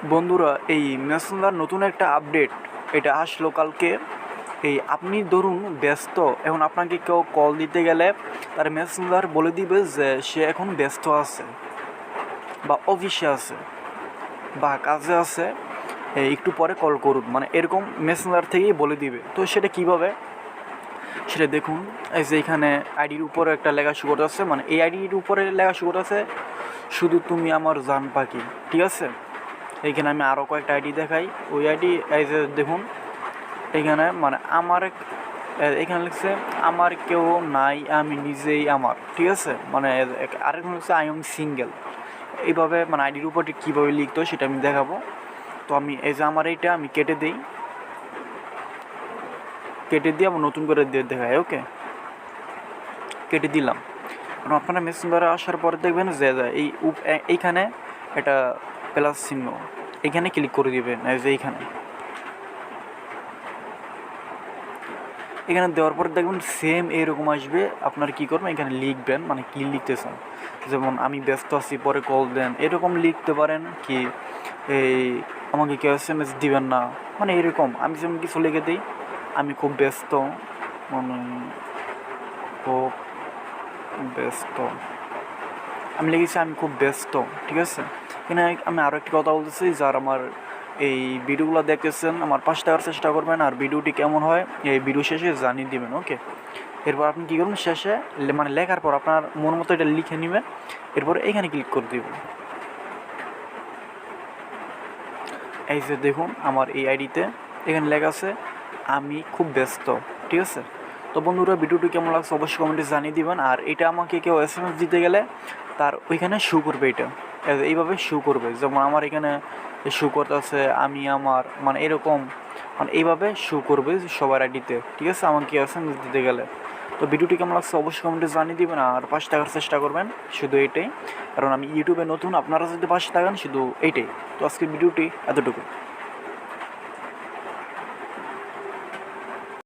বন্ধুরা, এই মেসেঞ্জার নতুন একটা আপডেট এটা আসলো কালকে। এই আপনি ধরুন ব্যস্ত, এখন আপনাকে কেউ কল দিতে গেলে তার মেসেঞ্জার বলে দিবে যে সে এখন ব্যস্ত আছে বা অফিসে আছে বা কাজে আছে, একটু পরে কল করুন, মানে এরকম মেসেঞ্জার থেকেই বলে দিবে। তো সেটা কিভাবে, সেটা দেখুন। এই যে এখানে আইডির উপরে একটা লেখা শুরু আছে, মানে এই আইডির উপরে লেখা শুরু আছে শুধু তুমি আমার জান পাখি, ঠিক আছে। এইখানে আমি আরও কয়েকটা আইডি দেখাই, ওই আইডি এই যে দেখুন এখানে, মানে আমার এখানে লিখছে আমার কেউ নাই আমি নিজেই আমার, ঠিক আছে। মানে আরেকজন লিখছে আই এম সিঙ্গেল। এইভাবে মানে আইডির উপরে কীভাবে লিখতো সেটা আমি দেখাবো। তো আমি এই যে আমার এইটা আমি কেটে দিই, কেটে দিয়ে আমার নতুন করে দিয়ে দেখাই। ওকে, কেটে দিলাম। কারণ আপনারা মেসেঞ্জারে আসার পরে দেখবেন যে এইখানে একটা প্লাস চিহ্ন, এখানে ক্লিক করে দিবেন। এই যে এখানে দেওয়ার পরে দেখবেন সেম এরকম আসবে। আপনার কী করবেন, এখানে লিখবেন, মানে কী লিখতেছেন, যেমন আমি ব্যস্ত আছি পরে কল দেন, এরকম লিখতে পারেন। কি এই আমাকে কেউ SMS দিবেন না, মানে এরকম আমি যেমন কিছু লিখে দিই, আমি খুব ব্যস্ত, মানে খুব ব্যস্ত, আমি লিখেছি আমি খুব ব্যস্ত, ঠিক আছে। এখানে আমি আরও একটি কথা বলতেছি, যার আমার এই ভিডিওগুলো দেখতেছেন আমার পাশে থাকার চেষ্টা করবেন, আর ভিডিওটি কেমন হয় এই ভিডিও শেষে জানিয়ে দেবেন। ওকে, এরপর আপনি কী করবেন, শেষে মানে লেখার পর আপনার মন মতো এটা লিখে নেবেন, এরপর এইখানে ক্লিক করে দেবেন। এই যে দেখুন আমার এই আইডিতে এখানে লেখা আছে আমি খুব ব্যস্ত, ঠিক আছে। তো বন্ধুরা, ভিডিওটি কেমন লাগছে অবশ্যই কমেন্টে জানিয়ে দিবেন। আর এটা আমাকে কেউ SMS দিতে গেলে তার ওইখানে শো করবে, এটা এইভাবে শো করবে, যেমন আমার এখানে শো করতেছে আমি আমার, মানে এরকম, মানে এইভাবে শো করবে সবার আইডিতে, ঠিক আছে, আমাকে SMS দিতে গেলে। তো ভিডিওটি কেমন লাগছে অবশ্যই কমেন্টে জানিয়ে দিবেন, আর পাশে থাকার চেষ্টা করবেন, শুধু এইটাই। কারণ আমি ইউটিউবে নতুন, আপনারা যদি পাশে থাকেন শুধু এইটাই। তো আজকে ভিডিওটি এতটুকু।